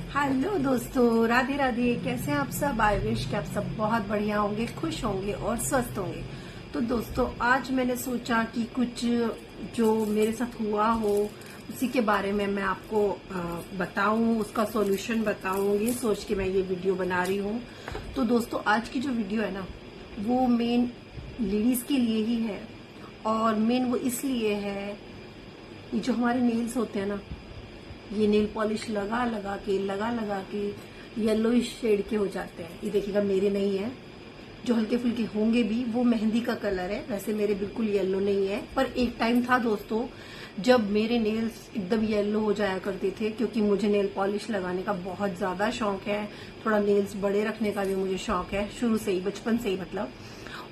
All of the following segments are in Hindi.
हेलो दोस्तों, राधे राधे। कैसे हैं आप सब? आई विश कि आप सब बहुत बढ़िया होंगे, खुश होंगे और स्वस्थ होंगे। तो दोस्तों, आज मैंने सोचा कि कुछ जो मेरे साथ हुआ हो उसी के बारे में मैं आपको बताऊं, उसका सॉल्यूशन बताऊं। ये सोच के मैं ये वीडियो बना रही हूं। तो दोस्तों, आज की जो वीडियो है ना, वो मेन लेडीज के लिए ही है। और मेन वो इसलिए है, ये जो हमारे नेल्स होते हैं ना, ये नेल पॉलिश लगा लगा के येलोइश शेड के हो जाते हैं। ये देखिएगा, मेरे नहीं है। जो हल्के फुल्के होंगे भी वो मेहंदी का कलर है, वैसे मेरे बिल्कुल येलो नहीं है। पर एक टाइम था दोस्तों जब मेरे नेल्स एकदम येलो हो जाया करते थे, क्योंकि मुझे नेल पॉलिश लगाने का बहुत ज्यादा शौक है। थोड़ा नेल्स बड़े रखने का भी मुझे शौक है, शुरू से ही, बचपन से ही मतलब।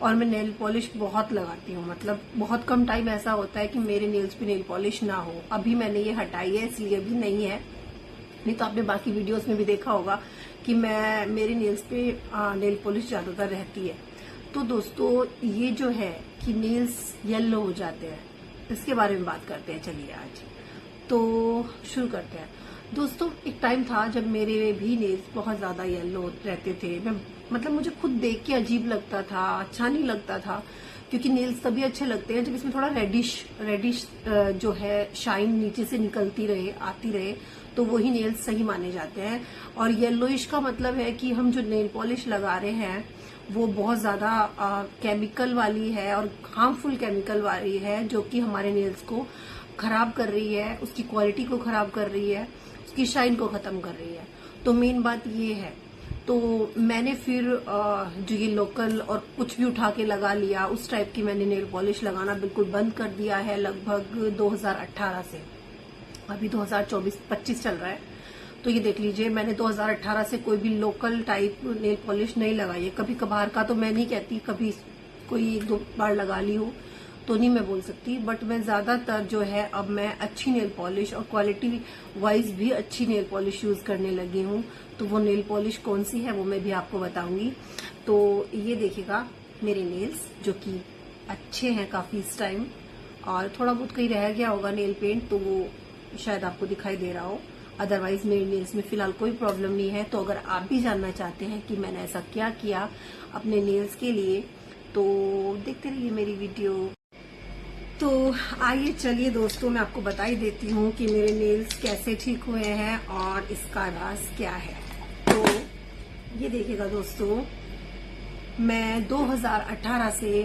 और मैं नेल पॉलिश बहुत लगाती हूँ, मतलब बहुत कम टाइम ऐसा होता है कि मेरे नेल्स पे नेल पॉलिश ना हो। अभी मैंने ये हटाई है, इसलिए अभी नहीं है। नहीं तो आपने बाकी वीडियोस में भी देखा होगा कि मेरे नेल्स पे नेल पॉलिश ज्यादातर रहती है। तो दोस्तों, ये जो है कि नेल्स येलो हो जाते हैं, इसके बारे में बात करते हैं। चलिए आज तो शुरू करते हैं। दोस्तों, एक टाइम था जब मेरे भी नेल्स बहुत ज्यादा येलो रहते थे। मैं मतलब मुझे खुद देख के अजीब लगता था, अच्छा नहीं लगता था। क्योंकि नेल्स तभी अच्छे लगते हैं जब इसमें थोड़ा रेडिश जो है शाइन नीचे से निकलती रहे, आती रहे, तो वही नेल्स सही माने जाते हैं। और येलोइश का मतलब है कि हम जो नेल पॉलिश लगा रहे हैं वो बहुत ज्यादा केमिकल वाली है और हार्मफुल केमिकल वाली है, जो कि हमारे नेल्स को खराब कर रही है, उसकी क्वालिटी को खराब कर रही है, उसकी शाइन को खत्म कर रही है। तो मेन बात ये है। तो मैंने फिर जो ये लोकल और कुछ भी उठा के लगा लिया, उस टाइप की मैंने नेल पॉलिश लगाना बिल्कुल बंद कर दिया है लगभग 2018 से। अभी 2024-25 चल रहा है। तो ये देख लीजिए, मैंने 2018 से कोई भी लोकल टाइप नेल पॉलिश नहीं लगाई है। कभी कभार का तो मैं नहीं कहती, कभी कोई एक दो बार लगा ली हो तो नहीं मैं बोल सकती, बट मैं ज्यादातर जो है अब मैं अच्छी नेल पॉलिश और क्वालिटी वाइज भी अच्छी नेल पॉलिश यूज करने लगी हूँ। तो वो नेल पॉलिश कौन सी है वो मैं भी आपको बताऊंगी। तो ये देखिएगा, मेरे नेल्स जो कि अच्छे हैं काफी इस टाइम, और थोड़ा बहुत कहीं रह गया होगा नेल पेंट तो वो शायद आपको दिखाई दे रहा हो। अदरवाइज मेरे नेल्स में फिलहाल कोई प्रॉब्लम नहीं है। तो अगर आप भी जानना चाहते हैं कि मैंने ऐसा क्या किया अपने नेल्स के लिए, तो देखते रहिए मेरी वीडियो। तो आइए चलिए दोस्तों, मैं आपको बता ही देती हूँ कि मेरे नेल्स कैसे ठीक हुए हैं और इसका राज क्या है। तो ये देखिएगा दोस्तों, मैं 2018 से,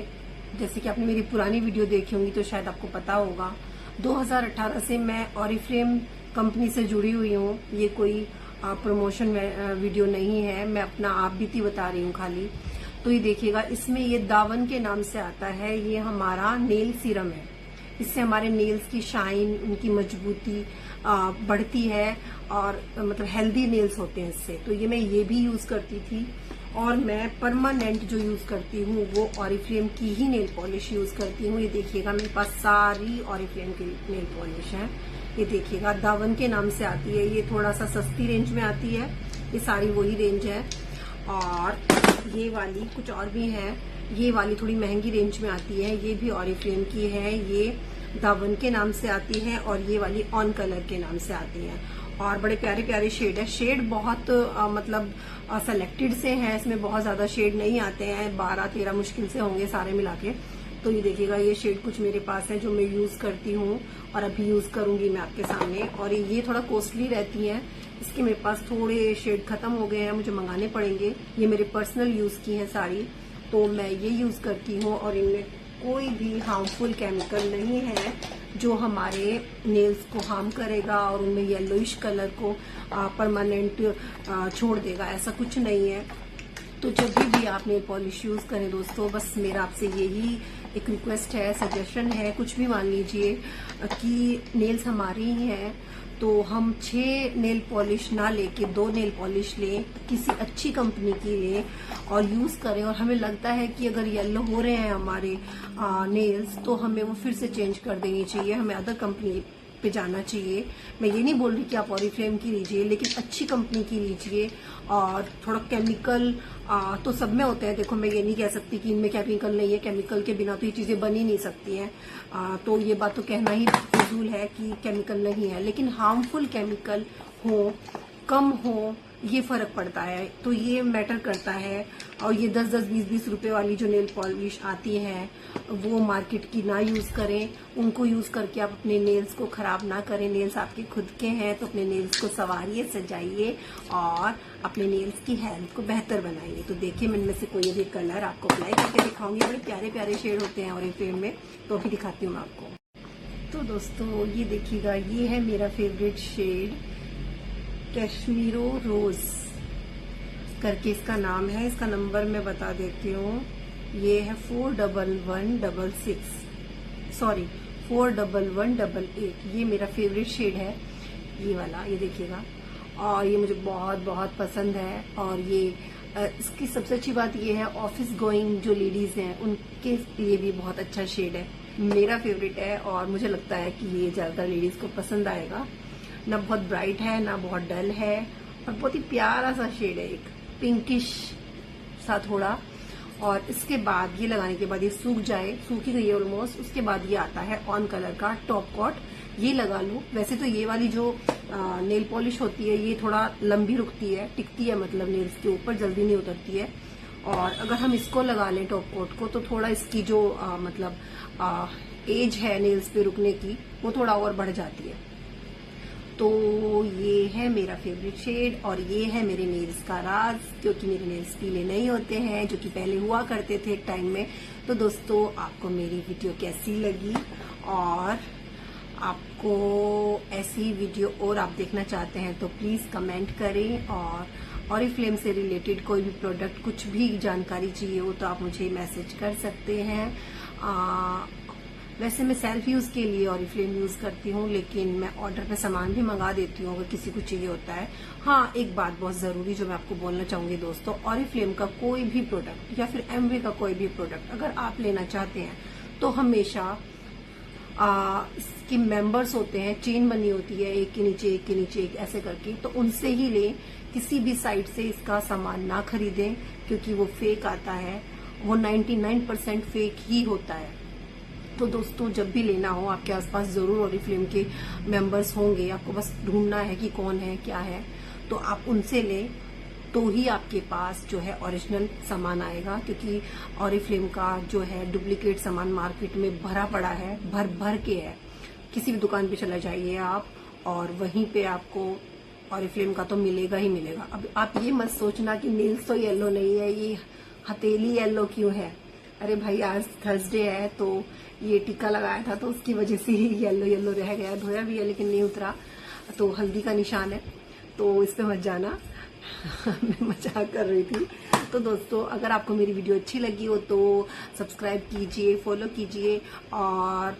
जैसे कि आपने मेरी पुरानी वीडियो देखी होंगी तो शायद आपको पता होगा, 2018 से मैं ऑरिफ्लेम कंपनी से जुड़ी हुई हूँ। ये कोई प्रमोशन वीडियो नहीं है, मैं अपना आप बीती बता रही हूँ खाली। तो ये देखिएगा, इसमें ये दावन के नाम से आता है। ये हमारा नेल सीरम है। इससे हमारे नेल्स की शाइन, उनकी मजबूती बढ़ती है और मतलब हेल्दी नेल्स होते हैं इससे। तो ये मैं ये भी यूज करती थी। और मैं परमानेंट जो यूज करती हूँ वो ऑरिफ्लेम की ही नेल पॉलिश यूज करती हूँ। ये देखिएगा, मेरे पास सारी ऑरिफ्लेम की नेल पॉलिश है। ये देखिएगा, दावन के नाम से आती है। ये थोड़ा सा सस्ती रेंज में आती है, ये सारी वही रेंज है। और ये वाली कुछ और भी है, ये वाली थोड़ी महंगी रेंज में आती है, ये भी ऑरिफ्लेम की है। ये दावन के नाम से आती है और ये वाली ऑन कलर के नाम से आती है। और बड़े प्यारे प्यारे शेड है। शेड बहुत मतलब सेलेक्टेड से है, इसमें बहुत ज्यादा शेड नहीं आते हैं, 12-13 मुश्किल से होंगे सारे मिला के। तो ये देखिएगा, ये शेड कुछ मेरे पास है जो मैं यूज करती हूँ और अभी यूज करूंगी मैं आपके सामने। और ये थोड़ा कॉस्टली रहती है, इसके मेरे पास थोड़े शेड खत्म हो गए हैं, मुझे मंगाने पड़ेंगे। ये मेरे पर्सनल यूज की है सारी, तो मैं ये यूज करती हूँ। और इनमें कोई भी हार्मफुल केमिकल नहीं है जो हमारे नेल्स को हार्म करेगा और उनमें येलोइश कलर को परमानेंट छोड़ देगा, ऐसा कुछ नहीं है। तो जब भी आप नेल पॉलिश यूज करें दोस्तों, बस मेरा आपसे यही एक रिक्वेस्ट है, सजेशन है, कुछ भी मान लीजिए कि नेल्स हमारी ही हैं, तो हम 6 नेल पॉलिश ना लेके 2 नेल पॉलिश लें, किसी अच्छी कंपनी की लें और यूज करें। और हमें लगता है कि अगर येलो हो रहे हैं हमारे नेल्स तो हमें वो फिर से चेंज कर देनी चाहिए, हमें अदर कंपनी पे जाना चाहिए। मैं ये नहीं बोल रही कि आप ऑरिफ्लेम की लीजिए, लेकिन अच्छी कंपनी की लीजिए। और थोड़ा केमिकल तो सब में होते हैं, देखो मैं ये नहीं कह सकती कि इनमें केमिकल नहीं है, केमिकल के बिना तो ये चीजें बन ही नहीं सकती हैं। तो ये बात तो कहना ही फजूल है कि केमिकल नहीं है, लेकिन हार्मफुल केमिकल हो कम हो, ये फर्क पड़ता है। तो ये मैटर करता है। और ये 10-10, 20-20 रुपए वाली जो नेल पॉलिश आती है वो मार्केट की ना यूज करें। उनको यूज करके आप अपने नेल्स को खराब ना करें। नेल्स आपके खुद के हैं तो अपने नेल्स को संवारिए, सजाइए और अपने नेल्स की हेल्थ को बेहतर बनाइए। तो देखिए मैं इनमें से कोई भी कलर आपको अप्लाई करके दिखाऊंगी। बड़े प्यारे प्यारे शेड होते हैं ऑरिफ्लेम में, तो अभी दिखाती हूँ मैं आपको। तो दोस्तों ये देखिएगा, ये है मेरा फेवरेट शेड, कैश्मीरो रोज करके इसका नाम है। इसका नंबर मैं बता देती हूँ, ये है 41166, सॉरी 41188। ये मेरा फेवरेट शेड है, ये वाला, ये देखिएगा। और ये मुझे बहुत बहुत पसंद है। और ये इसकी सबसे अच्छी बात ये है, ऑफिस गोइंग जो लेडीज हैं उनके लिए भी बहुत अच्छा शेड है। मेरा फेवरेट है और मुझे लगता है कि ये ज्यादातर लेडीज को पसंद आएगा। ना बहुत ब्राइट है ना बहुत डल है, और बहुत ही प्यारा सा शेड है, एक पिंकिश सा थोड़ा। और इसके बाद ये लगाने के बाद ये सूख जाए, सूखी गई है ऑलमोस्ट, उसके बाद ये आता है ऑन कलर का टॉप कोट। ये लगा लूं। वैसे तो ये वाली जो नेल पॉलिश होती है ये थोड़ा लंबी रुकती है, टिकती है, मतलब नेल्स के ऊपर जल्दी नहीं उतरती है। और अगर हम इसको लगा लें टॉप कोट को तो थोड़ा इसकी जो एज है नेल्स पे रुकने की वो थोड़ा और बढ़ जाती है। तो ये है मेरा फेवरेट शेड और ये है मेरे नेल्स का राज, क्योंकि मेरे नेल्स पीले नहीं होते हैं जो कि पहले हुआ करते थे एक टाइम में। तो दोस्तों आपको मेरी वीडियो कैसी लगी, और आपको ऐसी वीडियो और आप देखना चाहते हैं तो प्लीज कमेंट करें। और ऑरिफ्लेम से रिलेटेड कोई भी प्रोडक्ट, कुछ भी जानकारी चाहिए हो तो आप मुझे मैसेज कर सकते हैं। वैसे मैं सेल्फ यूज के लिए ऑरिफ्लेम यूज करती हूँ, लेकिन मैं ऑर्डर पे सामान भी मंगा देती हूँ अगर किसी को चाहिए होता है। हाँ, एक बात बहुत जरूरी जो मैं आपको बोलना चाहूंगी दोस्तों, ऑरिफ्लेम का कोई भी प्रोडक्ट या फिर एमवे का कोई भी प्रोडक्ट अगर आप लेना चाहते हैं तो हमेशा इसके मेंबर्स होते हैं, चेन बनी होती है, एक के नीचे एक के नीचे एक ऐसे करके, तो उनसे ही लें। किसी भी साइट से इसका सामान ना खरीदें क्योंकि वो फेक आता है, वो 99% फेक ही होता है। तो दोस्तों जब भी लेना हो आपके आसपास जरूर ऑरिफ्लेम के मेंबर्स होंगे, आपको बस ढूंढना है कि कौन है क्या है, तो आप उनसे लें तो ही आपके पास जो है ओरिजिनल सामान आएगा। क्योंकि ऑरिफ्लेम का जो है डुप्लीकेट सामान मार्केट में भरा पड़ा है, भर भर के है। किसी भी दुकान पे चला जाइए आप और वहीं पे आपको ऑरिफ्लेम का तो मिलेगा ही मिलेगा। अब आप ये मत सोचना कि नेल्स तो येलो नहीं है, ये हथेली येलो क्यों है। अरे भाई आज थर्सडे है तो ये टीका लगाया था तो उसकी वजह से ही येलो येलो रह गया। धोया भी है लेकिन नहीं उतरा, तो हल्दी का निशान है, तो इस पे मत जाना। मैं मजाक कर रही थी। तो दोस्तों अगर आपको मेरी वीडियो अच्छी लगी हो तो सब्सक्राइब कीजिए, फॉलो कीजिए और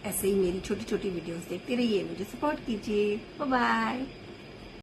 ऐसे ही मेरी छोटी छोटी वीडियोस देखते रहिए, मुझे सपोर्ट कीजिए। Bye bye.